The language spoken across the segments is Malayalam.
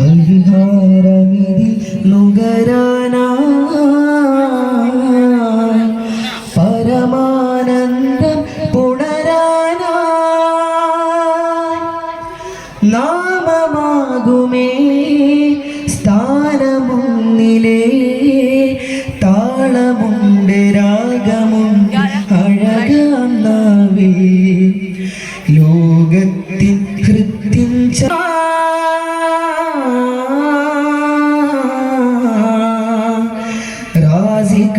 പരിഹാരമിതിൽ നുകരാനായി പരമാനന്ദം പുണരാനായി നാമമാകുമേ സ്ഥാനമൊന്നിലേ താളമുണ്ട് രാഗമുണ്ട് അഴകാന്നാവേ ലോകത്തിൻ കൃത്യം രാസിക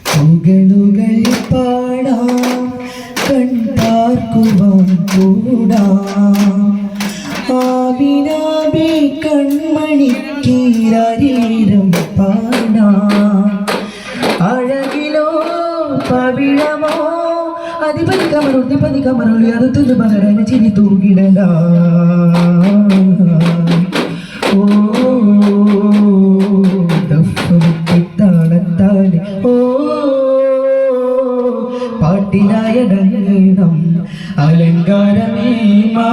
പുകളുകൾ പാടാം കൺപാർക്കുവാൻ കൂടാം ആവിനാബി കൺമണിക്കീരീരം പാടാം അഴകിലോ പവിഴമോ അധിപതി കമറുള്ളി അത് തുതു പകരന ചിരി തൂകിടല ഓ താളത്താലെ ഓ പാട്ടിലായടങ്ങണം അലങ്കാരമേമാ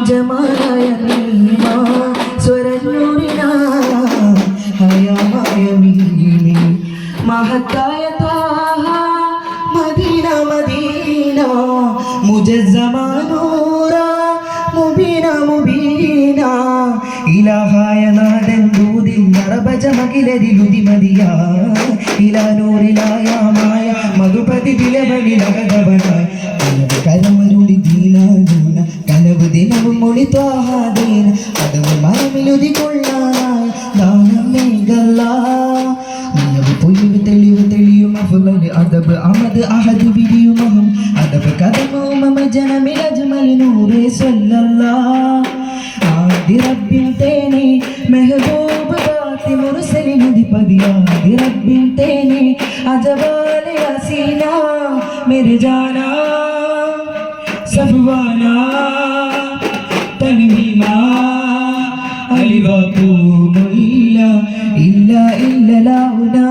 ജമാലയമേമാ സ്വരനൂരിനായ മീനി മഹത്തായ ത്വാഹ മദീന മദീന മുജസ്സമാനൂറ മുബീന മുബീന ഇലാഹായ നാടൻ ദൂതിൽ നറബജമകിലരിലുതിമതിയ ഇലാനൂറിലായ മായ മധുപതി വിലവനിലകടവനായ കരമരുളി ദീനാനൂന കനവ് ദിനവും മൊഴി ത്വാഹാദീന അതവ് മരമിലുതി കൊള്ളാനായി ദാനം മേഘല്ല നിലവ് പൊലിവ് തെളിയും അഫ്ളല് അദബ് അമദ് അഹദ് വിരിയുമഹം അദബ് കദമോ മമ ജനമിൽ അജ്മൽ നൂറേ സ്വല്ലല്ലാഹ് ആദി റബ്ബിൻ തേനെ മെഹബൂബ് ബാത്തി മുർസലിൻ അധിപതിയാദി റബ്ബിൻ തേനെ അജബാലെ ഹസീന മേരെ ജാനാ സഫ്വാനാ തൻവീമാ അലിവകൂമുല്ല ഇല്ല ഇല്ലലാഉനാ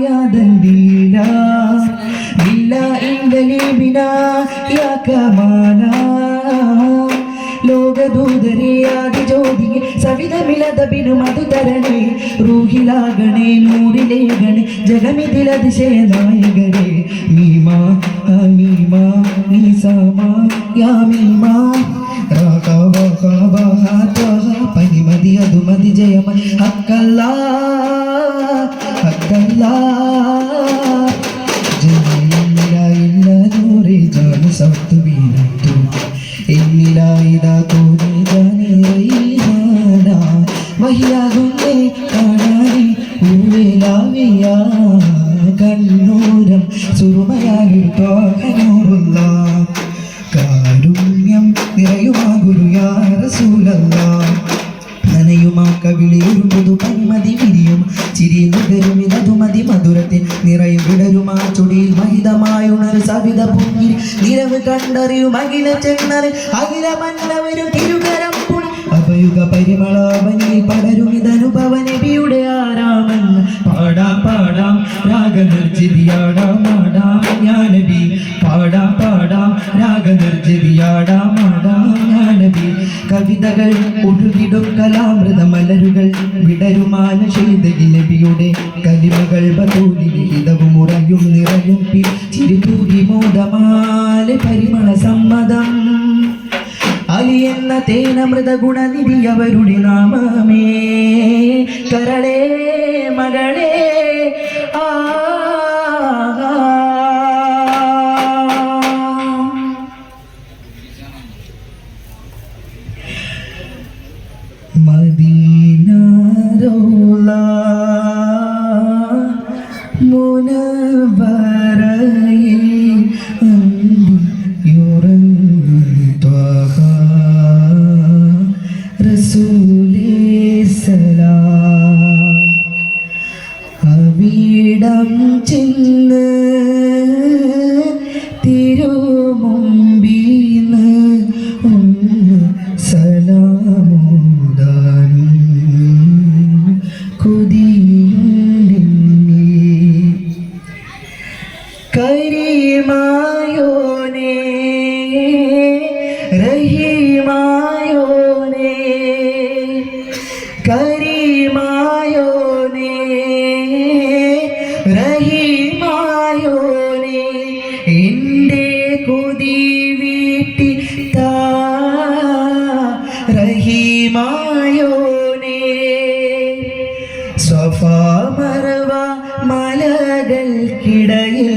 യാ ദൻബീല ബില്ല ഇൻദലി ബിനാ യാ കമാലാ ലോകദൂതരെയാതി ജ്യോതിയെ സവിധമിലതബിനു മധുതരണേ റൂഹിലാകണേ നൂറിലേകണേ ജഗമിതിലതിശയനായകരേ മീമാ മീമാ നീസാമാ യാ മീമാ പനിമതി അതുമതി ജയമതി ഹക്കല്ലാ ഹക്കല്ലാ ജന്നില്ല ഇല്ല നൂറേ ജാനു സത്തു ബീനത്തു എന്നിലായിതാ തോന്നി ജാനി റൈഹാനാ വഹിയാകുന്നേ കാണാനി ഊവേലാവിയ കണ്ണൂരം സുറുമയായി തോഹനൂറുള്ള കാരുണ്യം നിറയുമാ ഗുരു യാ റസൂലല്ലാഹ് നനയുമാ കവിളിയൊരു പുതു പനിമതി വിരിയും ചിരി നുകരും ഇതതു മതി മധുരത്തിൽ നിറയും വിടരുമാ ചുടിയിൽ മഹിതമായുണരു സവിത പുങ്ങിരി നിരവ് കണ്ടറിയും അഖില ചെണ്ണറ് അഖില മന്നവരും തിരുകരം പുണി അപയുഗ പരിമളാവനിൽ പടരും ഇതനുഭവ നബിയുടെ ആരാമൻ പാടാം പാടാം രാഗനിർജിതിയാടാം ആടാം യാനബി പാടാം പാടാം രാഗനിർജിതിയാടാം ആടാം യാനബി കവിതകൾ ഒഴുകിടും കലാമൃത മലരുകൾ വിടരുമാന ചെയ്തകി നബിയുടെ കലിമകൾ ബതൂലിലെ ഹിതവും ഉറയും നിറയും ചിരിതൂകി മോദമാലെ പരിമള സമ്മതം അലി എന്ന തേനമൃത ഗുണനിധി അവരുടെ നാമമേ കരളേ മകളേ ആ മദീന റൗള മുനവ്വറയിൽ യുറങ്ങും ത്വഹ റസൂലേ സലാം റഹീമായോനേ എൻ്റെ കൊതി വീട്ടി താ റഹീമായോനേ സഫ മർവ മലകൾക്കിടയിൽ